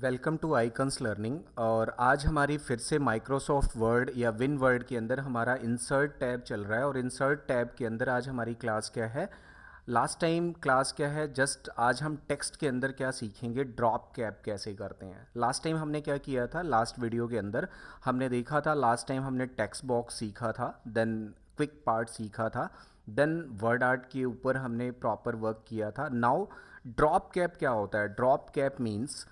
Welcome to Icons learning. और आज हमारी फिर से माइक्रोसॉफ्ट वर्ड या विन वर्ड के अंदर हमारा इंसर्ट टैब चल रहा है। और इंसर्ट टैब के अंदर आज हमारी क्लास क्या है, लास्ट टाइम क्लास क्या है, जस्ट आज हम टेक्स्ट के अंदर क्या सीखेंगे, ड्रॉप कैप कैसे करते हैं। लास्ट टाइम हमने क्या किया था, लास्ट वीडियो के अंदर हमने देखा था, लास्ट टाइम हमने टेक्स्ट बॉक्स सीखा था, देन क्विक पार्ट सीखा था, देन वर्ड आर्ट के ऊपर हमने प्रॉपर वर्क किया था। नाउ ड्रॉप कैप क्या होता है। ड्रॉप कैप मीन्स,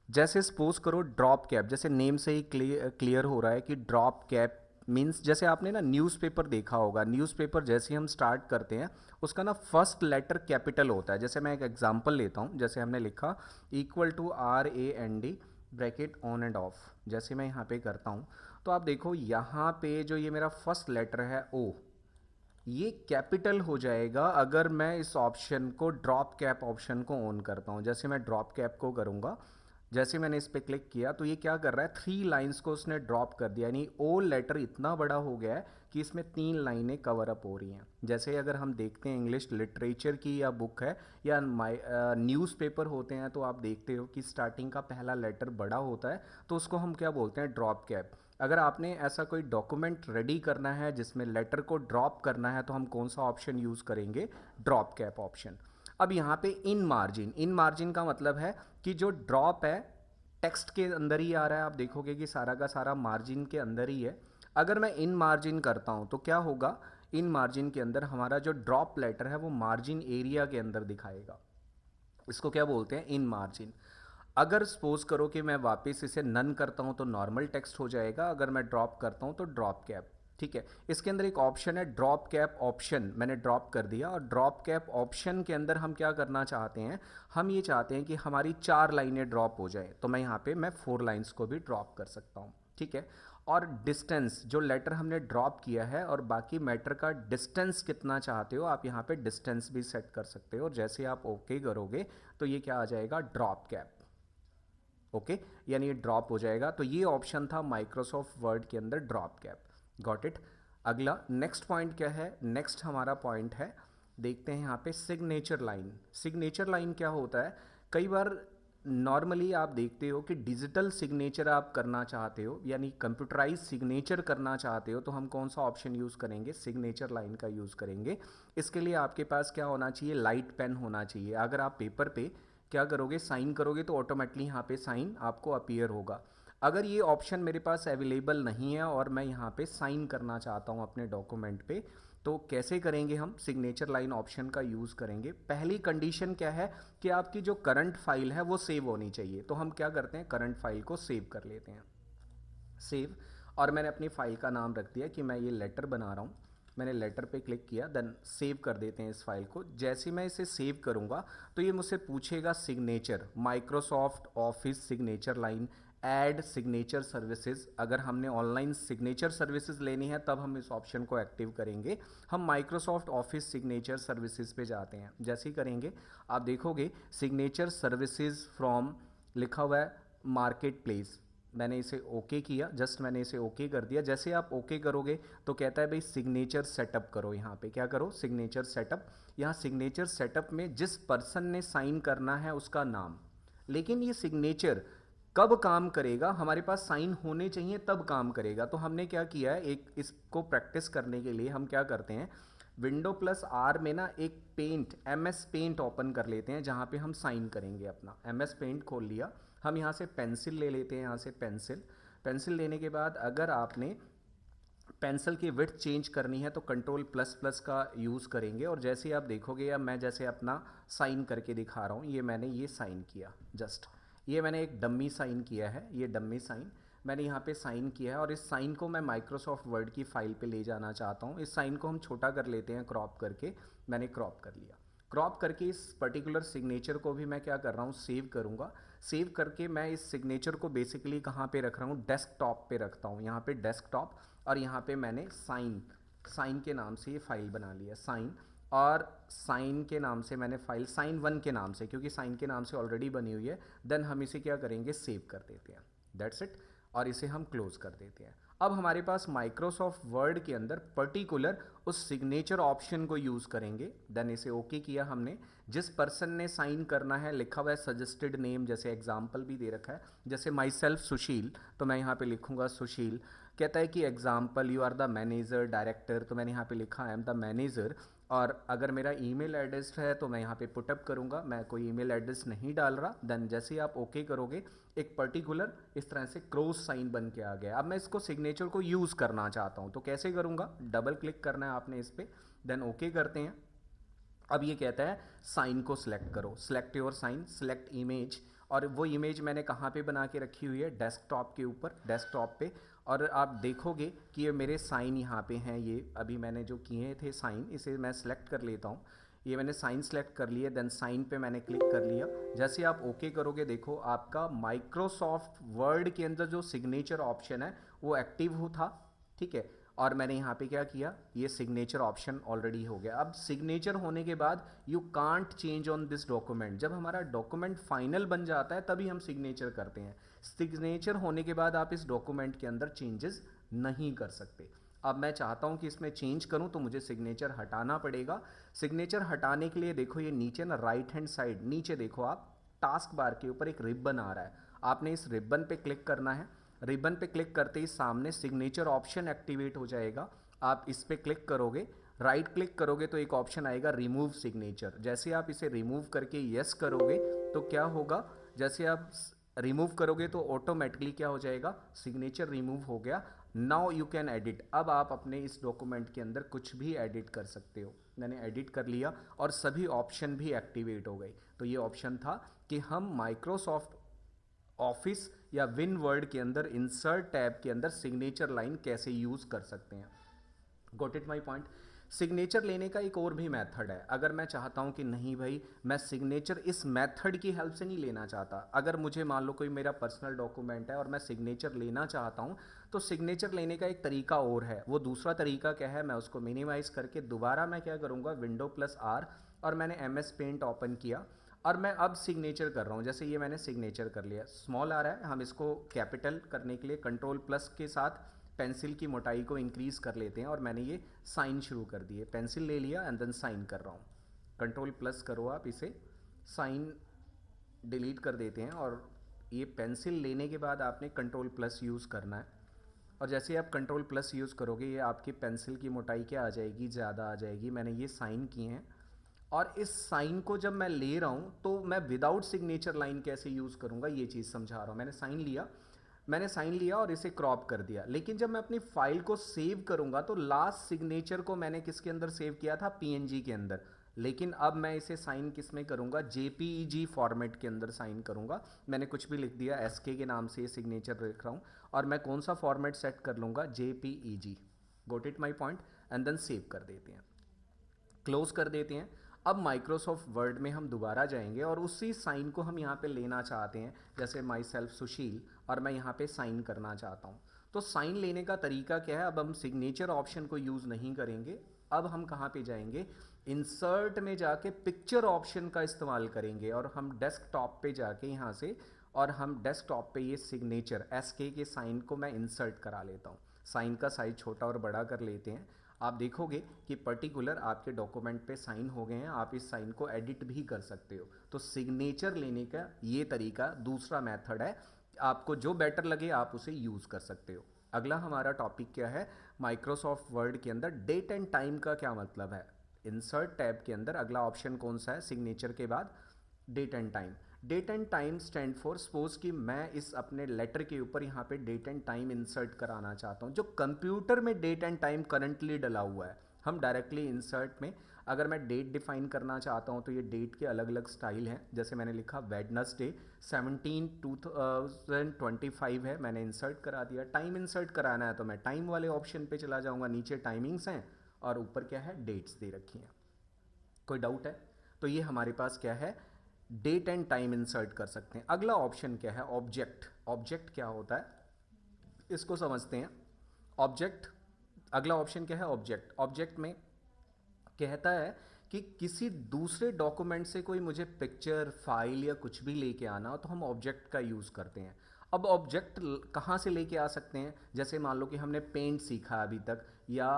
जैसे सपोज करो ड्रॉप कैप, जैसे नेम से ही क्लियर हो रहा है कि ड्रॉप कैप मीन्स, जैसे आपने ना न्यूज़पेपर देखा होगा, न्यूज़पेपर जैसे हम स्टार्ट करते हैं उसका ना फर्स्ट लेटर कैपिटल होता है। जैसे मैं एक एग्जांपल लेता हूँ, जैसे हमने लिखा equal to RAND bracket on and off, जैसे मैं यहाँ पे करता हूँ तो आप देखो यहाँ पे जो ये मेरा फर्स्ट लेटर है O, ये कैपिटल हो जाएगा अगर मैं इस ऑप्शन को, ड्रॉप कैप ऑप्शन को ऑन करता हूँ। जैसे मैं ड्रॉप कैप को करूँगा, जैसे मैंने इस पर क्लिक किया तो ये क्या कर रहा है, 3 लाइंस को उसने ड्रॉप कर दिया, यानी ओ लेटर इतना बड़ा हो गया है कि इसमें 3 लाइनें कवर अप हो रही हैं। जैसे अगर हम देखते हैं इंग्लिश लिटरेचर की या बुक है या न्यूज़पेपर होते हैं, तो आप देखते हो कि स्टार्टिंग का पहला लेटर बड़ा होता है, तो उसको हम क्या बोलते हैं, ड्रॉप कैप। अगर आपने ऐसा कोई डॉक्यूमेंट रेडी करना है जिसमें लेटर को ड्रॉप करना है, तो हम कौन सा ऑप्शन यूज़ करेंगे, ड्रॉप कैप ऑप्शन। अब यहाँ पे इन मार्जिन, इन मार्जिन का मतलब है कि जो ड्रॉप है टेक्स्ट के अंदर ही आ रहा है। आप देखोगे कि सारा का सारा मार्जिन के अंदर ही है। अगर मैं इन मार्जिन करता हूँ तो क्या होगा, इन मार्जिन के अंदर हमारा जो ड्रॉप लेटर है वो मार्जिन एरिया के अंदर दिखाएगा। इसको क्या बोलते हैं, इन मार्जिन। अगर सपोज करो कि मैं वापस इसे नन करता हूं तो नॉर्मल टेक्स्ट हो जाएगा, अगर मैं ड्रॉप करता हूं तो ड्रॉप कैप। ठीक है, इसके अंदर एक ऑप्शन है ड्रॉप कैप ऑप्शन, मैंने ड्रॉप कर दिया। और ड्रॉप कैप ऑप्शन के अंदर हम क्या करना चाहते हैं, हम ये चाहते हैं कि हमारी 4 लाइनें ड्रॉप हो जाए, तो मैं यहाँ पे मैं 4 लाइन्स को भी ड्रॉप कर सकता हूँ। ठीक है, और डिस्टेंस, जो लेटर हमने ड्रॉप किया है और बाकी मैटर का डिस्टेंस कितना चाहते हो, आप यहाँ पे डिस्टेंस भी सेट कर सकते हो। और जैसे आप ओके करोगे तो ये क्या आ जाएगा, ड्रॉप कैप। ओके, यानी ये ड्रॉप हो जाएगा। तो ये ऑप्शन था माइक्रोसॉफ्ट वर्ड के अंदर, ड्रॉप कैप। Got it. अगला नेक्स्ट पॉइंट क्या है, नेक्स्ट हमारा पॉइंट है, देखते हैं यहाँ पे सिग्नेचर लाइन। सिग्नेचर लाइन क्या होता है, कई बार नॉर्मली आप देखते हो कि डिजिटल सिग्नेचर आप करना चाहते हो, यानी कंप्यूटराइज सिग्नेचर करना चाहते हो, तो हम कौन सा ऑप्शन यूज़ करेंगे, सिग्नेचर लाइन का यूज़ करेंगे। इसके लिए आपके पास क्या होना चाहिए, लाइट पेन होना चाहिए। अगर आप पेपर पे क्या करोगे, साइन करोगे तो ऑटोमेटिकली यहाँ पे साइन आपको अपीयर होगा। अगर ये ऑप्शन मेरे पास अवेलेबल नहीं है और मैं यहाँ पे साइन करना चाहता हूँ अपने डॉक्यूमेंट पे, तो कैसे करेंगे हम, सिग्नेचर लाइन ऑप्शन का यूज़ करेंगे। पहली कंडीशन क्या है कि आपकी जो करंट फाइल है वो सेव होनी चाहिए, तो हम क्या करते हैं, करंट फाइल को सेव कर लेते हैं, सेव। और मैंने अपनी फाइल का नाम रख दिया कि मैं ये लेटर बना रहा हूँ, मैंने लेटर पे क्लिक किया, देन सेव कर देते हैं इस फाइल को। जैसे मैं इसे सेव करूँगा तो ये मुझसे पूछेगा signature, Microsoft office signature line, add signature services. अगर हमने ऑनलाइन सिग्नेचर सर्विसेज लेनी है तब हम इस ऑप्शन को एक्टिव करेंगे। हम माइक्रोसॉफ्ट ऑफिस सिग्नेचर सर्विसेज पे जाते हैं, जैसे ही करेंगे आप देखोगे सिग्नेचर सर्विसेज फ्रॉम लिखा हुआ है मार्केट प्लेस। मैंने इसे ओके किया, जस्ट मैंने इसे ओके कर दिया। जैसे आप ओके करोगे तो कहता है भाई सिग्नेचर सेटअप करो, यहाँ पे क्या करो, सिग्नेचर सेटअप। यहाँ सिग्नेचर सेटअप में जिस पर्सन ने साइन करना है उसका नाम, लेकिन ये सिग्नेचर कब काम करेगा, हमारे पास साइन होने चाहिए तब काम करेगा। तो हमने क्या किया है, एक इसको प्रैक्टिस करने के लिए हम क्या करते हैं, विंडो प्लस आर में ना एक पेंट, MS पेंट ओपन कर लेते हैं जहाँ पे हम साइन करेंगे अपना। MS पेंट खोल लिया, हम यहाँ से पेंसिल ले लेते हैं, यहाँ से पेंसिल, पेंसिल लेने के बाद अगर आपने पेंसिल की विड्थ चेंज करनी है तो कंट्रोल प्लस प्लस का यूज़ करेंगे। और जैसे आप देखोगे, या मैं जैसे अपना साइन करके दिखा रहा हूँ, ये मैंने ये साइन किया, जस्ट ये मैंने एक डम्मी साइन किया है, ये डम्मी साइन मैंने यहाँ पे साइन किया है। और इस साइन को मैं माइक्रोसॉफ्ट वर्ड की फाइल पे ले जाना चाहता हूँ। इस साइन को हम छोटा कर लेते हैं क्रॉप करके, मैंने क्रॉप कर लिया। क्रॉप करके इस पर्टिकुलर सिग्नेचर को भी मैं क्या कर रहा हूँ, सेव करूँगा। सेव करके मैं इस सिग्नेचर को बेसिकली कहाँ पे रख रहा हूँ, डेस्कटॉप पे रखता हूँ, यहाँ पे डेस्कटॉप। और यहाँ पे मैंने साइन, साइन के नाम से ये फाइल बना लिया, साइन। और साइन के नाम से मैंने फाइल साइन1 के नाम से, क्योंकि साइन के नाम से ऑलरेडी बनी हुई है। देन हम इसे क्या करेंगे, सेव कर देते हैं, दैट्स इट। और इसे हम क्लोज कर देते हैं। अब हमारे पास माइक्रोसॉफ्ट वर्ड के अंदर पर्टिकुलर उस सिग्नेचर ऑप्शन को यूज़ करेंगे। देन इसे ओके किया हमने। जिस पर्सन ने साइन करना है लिखा हुआ है सजेस्टेड नेम, जैसे एग्जाम्पल भी दे रखा है, जैसे माई सेल्फ सुशील, तो मैं यहाँ पे लिखूँगा सुशील। कहता है कि example you are the manager director, तो मैंने यहाँ पे लिखा आई एम द मैनेजर। और अगर मेरा ईमेल एड्रेस है तो मैं यहाँ पे पुटअप करूँगा, मैं कोई ईमेल एड्रेस नहीं डाल रहा। देन जैसे ही आप ओके करोगे एक पर्टिकुलर इस तरह से क्रॉस साइन बन के आ गया। अब मैं इसको सिग्नेचर को यूज़ करना चाहता हूँ, तो कैसे करूँगा? डबल क्लिक करना है आपने इस पर, देन ओके करते हैं। अब ये कहता है साइन को सिलेक्ट करो, select your sign, select image. और वो इमेज मैंने कहाँ पे बना के रखी हुई है? डेस्कटॉप के ऊपर, डेस्कटॉप पे। और आप देखोगे कि ये मेरे साइन यहाँ पे हैं, ये अभी मैंने जो किए थे साइन, इसे मैं सिलेक्ट कर लेता हूँ। ये मैंने साइन सेलेक्ट कर लिया, देन साइन पे मैंने क्लिक कर लिया। जैसे आप ओके करोगे देखो आपका माइक्रोसॉफ्ट वर्ड के अंदर जो सिग्नेचर ऑप्शन है वो एक्टिव हो था, ठीक है। और मैंने यहाँ पे क्या किया, ये सिग्नेचर ऑप्शन ऑलरेडी हो गया। अब सिग्नेचर होने के बाद you can't change on this document, जब हमारा डॉक्यूमेंट फाइनल बन जाता है तभी हम सिग्नेचर करते हैं। सिग्नेचर होने के बाद आप इस डॉक्यूमेंट के अंदर चेंजेस नहीं कर सकते। अब मैं चाहता हूँ कि इसमें चेंज करूँ तो मुझे सिग्नेचर हटाना पड़ेगा। सिग्नेचर हटाने के लिए देखो ये नीचे ना राइट हैंड साइड नीचे देखो आप, टास्क बार के ऊपर एक रिबन आ रहा है, आपने इस रिबन पे क्लिक करना है। रिबन पे क्लिक करते ही सामने सिग्नेचर ऑप्शन एक्टिवेट हो जाएगा। आप इस पे क्लिक करोगे, राइट क्लिक करोगे तो एक ऑप्शन आएगा रिमूव सिग्नेचर। जैसे आप इसे रिमूव करके यस करोगे तो क्या होगा, जैसे आप रिमूव करोगे तो ऑटोमेटिकली क्या हो जाएगा, सिग्नेचर रिमूव हो गया। नाउ यू कैन एडिट, अब आप अपने इस डॉक्यूमेंट के अंदर कुछ भी एडिट कर सकते हो। मैंने एडिट कर लिया और सभी ऑप्शन भी एक्टिवेट हो गए। तो ये ऑप्शन था कि हम माइक्रोसॉफ्ट ऑफिस या विन वर्ड के अंदर इंसर्ट टैब के अंदर सिग्नेचर लाइन कैसे यूज़ कर सकते हैं। गोट इट माई पॉइंट। सिग्नेचर लेने का एक और भी मेथड है। अगर मैं चाहता हूं कि नहीं भाई मैं सिग्नेचर इस मेथड की हेल्प से नहीं लेना चाहता, अगर मुझे मान लो कोई मेरा पर्सनल डॉक्यूमेंट है और मैं सिग्नेचर लेना चाहता हूं, तो सिग्नेचर लेने का एक तरीका और है। वो दूसरा तरीका क्या है, मैं उसको मिनिमाइज करके दोबारा मैं क्या करूंगा, विंडो प्लस आर, और मैंने MS पेंट ओपन किया और मैं अब सिग्नेचर कर रहा हूँ। जैसे ये मैंने सिग्नेचर कर लिया, स्मॉल आ रहा है, हम इसको कैपिटल करने के लिए कंट्रोल प्लस के साथ पेंसिल की मोटाई को इंक्रीज़ कर लेते हैं और मैंने ये साइन शुरू कर दिए। पेंसिल ले लिया एंड देन साइन कर रहा हूँ। कंट्रोल प्लस करो आप, इसे साइन डिलीट कर देते हैं। और ये पेंसिल लेने के बाद आपने कंट्रोल प्लस यूज़ करना है। और जैसे आप कंट्रोल प्लस यूज़ करोगे ये आपकी पेंसिल की मोटाई क्या आ जाएगी, ज़्यादा आ जाएगी। मैंने ये साइन किए हैं और इस साइन को जब मैं ले रहा हूँ तो मैं विदाउट सिग्नेचर लाइन कैसे यूज़ करूँगा ये चीज़ समझा रहा हूँ। मैंने साइन लिया और इसे क्रॉप कर दिया, लेकिन जब मैं अपनी फाइल को सेव करूँगा तो लास्ट सिग्नेचर को मैंने किसके अंदर सेव किया था, PNG के अंदर। लेकिन अब मैं इसे साइन किस में करूँगा, JPEG फॉर्मेट के अंदर साइन करूँगा। मैंने कुछ भी लिख दिया, SK के नाम से ये सिग्नेचर लिख रहा हूँ और मैं कौन सा फॉर्मेट सेट कर लूँगा, JPEG। Got it my point. And then save कर देते हैं, क्लोज कर देते हैं। अब माइक्रोसॉफ्ट वर्ड में हम दोबारा जाएंगे और उसी साइन को हम यहाँ पे लेना चाहते हैं, जैसे माई सेल्फ सुशील, और मैं यहाँ पे साइन करना चाहता हूँ। तो साइन लेने का तरीका क्या है, अब हम सिग्नेचर ऑप्शन को यूज़ नहीं करेंगे। अब हम कहाँ पे जाएंगे, इंसर्ट में जाके पिक्चर ऑप्शन का इस्तेमाल करेंगे और हम डेस्कटॉप पे जाके यहाँ से, और हम डेस्कटॉप पे ये सिग्नेचर SK के साइन को मैं इंसर्ट करा लेता हूँ। साइन का साइज छोटा और बड़ा कर लेते हैं। आप देखोगे कि पर्टिकुलर आपके डॉक्यूमेंट पे साइन हो गए हैं, आप इस साइन को एडिट भी कर सकते हो। तो सिग्नेचर लेने का ये तरीका दूसरा मेथड है, आपको जो बेटर लगे आप उसे यूज़ कर सकते हो। अगला हमारा टॉपिक क्या है, माइक्रोसॉफ्ट वर्ड के अंदर डेट एंड टाइम का क्या मतलब है। इंसर्ट टैब के अंदर अगला ऑप्शन कौन सा है, सिग्नेचर के बाद date and time. Date and time stand for, suppose कि मैं इस अपने लेटर के ऊपर यहाँ पे डेट एंड टाइम इंसर्ट कराना चाहता हूँ। जो कंप्यूटर में डेट एंड टाइम करंटली डला हुआ है, हम डायरेक्टली इंसर्ट में अगर मैं डेट डिफाइन करना चाहता हूँ तो ये डेट के अलग अलग स्टाइल हैं। जैसे मैंने लिखा वेडनेसडे 17/2025 है, मैंने इंसर्ट करा दिया। टाइम इंसर्ट कराना है तो मैं टाइम वाले ऑप्शन पे चला जाऊँगा, नीचे टाइमिंग्स हैं और ऊपर क्या है, डेट्स दे रखी हैं। कोई डाउट है? तो ये हमारे पास क्या है, डेट एंड टाइम इंसर्ट कर सकते हैं। अगला ऑप्शन क्या है, ऑब्जेक्ट। ऑब्जेक्ट क्या होता है इसको समझते हैं। ऑब्जेक्ट, अगला ऑप्शन क्या है, ऑब्जेक्ट। ऑब्जेक्ट में कहता है कि किसी दूसरे डॉक्यूमेंट से कोई मुझे पिक्चर, फाइल या कुछ भी लेके आना हो तो हम ऑब्जेक्ट का यूज़ करते हैं। अब ऑब्जेक्ट कहाँ से लेके आ सकते हैं, जैसे मान लो कि हमने पेंट सीखा अभी तक, या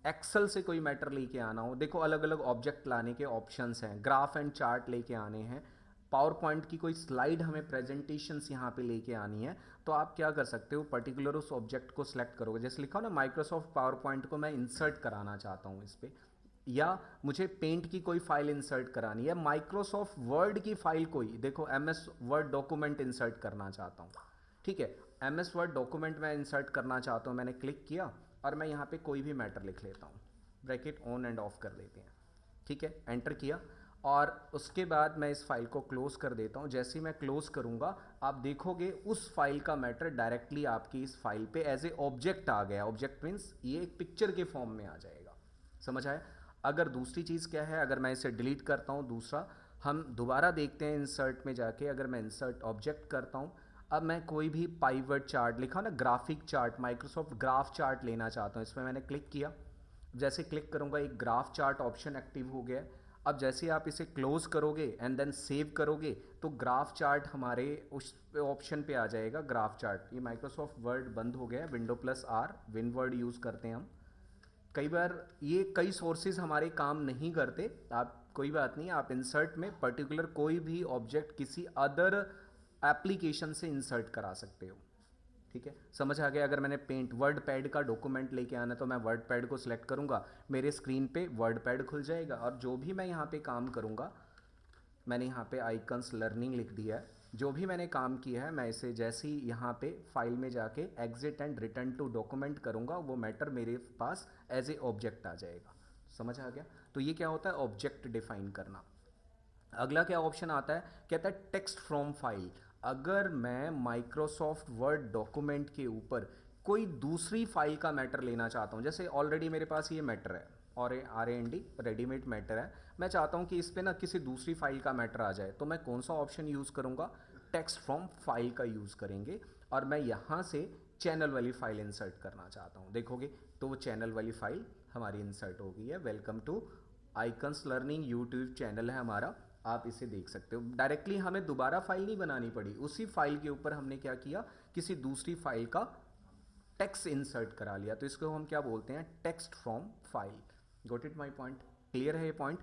एक्सेल से कोई मैटर लेके आना हो, देखो अलग अलग ऑब्जेक्ट लाने के ऑप्शंस हैं, ग्राफ एंड चार्ट लेके आने हैं, पावर पॉइंट की कोई स्लाइड हमें प्रेजेंटेशंस यहाँ पे लेके आनी है, तो आप क्या कर सकते हो, पर्टिकुलर उस ऑब्जेक्ट को सिलेक्ट करोगे, जैसे लिखा हो ना माइक्रोसॉफ्ट पावर पॉइंट को मैं इंसर्ट कराना चाहता हूँ इस पर, या मुझे पेंट की कोई फाइल इंसर्ट करानी है, माइक्रोसॉफ्ट वर्ड की फाइल कोई, देखो M S word document insert करना चाहता हूँ, ठीक है, एम एस वर्ड डॉक्यूमेंट मैं इंसर्ट करना चाहता हूँ, मैंने क्लिक किया और मैं यहाँ पे कोई भी मैटर लिख लेता हूँ, ब्रैकेट ऑन एंड ऑफ कर देते हैं, ठीक है, एंटर किया, और उसके बाद मैं इस फाइल को क्लोज कर देता हूँ, जैसे ही मैं क्लोज करूँगा आप देखोगे उस फाइल का मैटर डायरेक्टली आपकी इस फाइल पे एज ए ऑब्जेक्ट आ गया, ऑब्जेक्ट मीन्स ये एक पिक्चर के फॉर्म में आ जाएगा, समझ आया। अगर दूसरी चीज़ क्या है, अगर मैं इसे डिलीट करता हूँ, दूसरा हम दोबारा देखते हैं इंसर्ट में जाके, अगर मैं इंसर्ट ऑब्जेक्ट करता हूँ, अब मैं कोई भी पाइवट चार्ट लिखा ना, graphic chart, Microsoft graph chart लेना चाहता हूँ, इसमें मैंने क्लिक किया, जैसे क्लिक करूँगा एक ग्राफ चार्ट ऑप्शन एक्टिव हो गया। अब जैसे आप इसे क्लोज करोगे एंड देन सेव करोगे तो ग्राफ चार्ट हमारे उस ऑप्शन पे आ जाएगा, ग्राफ चार्ट। ये माइक्रोसॉफ्ट वर्ड बंद हो गया है, window plus R win word use करते हैं हम। कई बार ये कई सोर्सेज हमारे काम नहीं करते, आप कोई बात नहीं, आप इंसर्ट में पर्टिकुलर कोई भी ऑब्जेक्ट किसी अदर एप्लीकेशन से इंसर्ट करा सकते हो, ठीक है, समझ आ गया। अगर मैंने पेंट वर्ड पैड का डॉक्यूमेंट लेके आना तो मैं वर्ड पैड को सिलेक्ट करूंगा, मेरे स्क्रीन पे वर्ड पैड खुल जाएगा, और जो भी मैं यहाँ पे काम करूंगा, मैंने यहाँ पे आइकन्स लर्निंग लिख दिया है, जो भी मैंने काम किया है मैं इसे जैसे ही यहाँ पे फाइल में जाके exit and return to document करूँगा, वो मैटर मेरे पास एज ए ऑब्जेक्ट आ जाएगा, समझ आ गया। तो ये क्या होता है, ऑब्जेक्ट डिफाइन करना। अगला क्या ऑप्शन आता है, कहता है टेक्स्ट फ्रॉम फाइल। अगर मैं माइक्रोसॉफ्ट वर्ड डॉक्यूमेंट के ऊपर कोई दूसरी फाइल का मैटर लेना चाहता हूँ, जैसे ऑलरेडी मेरे पास ये मैटर है और R A N D readymade matter है, मैं चाहता हूँ कि इस पर ना किसी दूसरी फाइल का मैटर आ जाए, तो मैं कौन सा ऑप्शन यूज़ करूँगा, टेक्स्ट फ्रॉम फाइल का यूज़ करेंगे, और मैं यहाँ से चैनल वाली फाइल इंसर्ट करना चाहता हूँ, देखोगे तो वो चैनल वाली फाइल हमारी इंसर्ट हो गई है। Welcome to Icons Learning YouTube channel है हमारा, आप इसे देख सकते हो। डायरेक्टली हमें दोबारा फाइल नहीं बनानी पड़ी, उसी फाइल के ऊपर हमने क्या किया, किसी दूसरी फाइल का टेक्स्ट इंसर्ट करा लिया, तो इसको हम क्या बोलते हैं, text from file. Got it my point, clear है ये पॉइंट।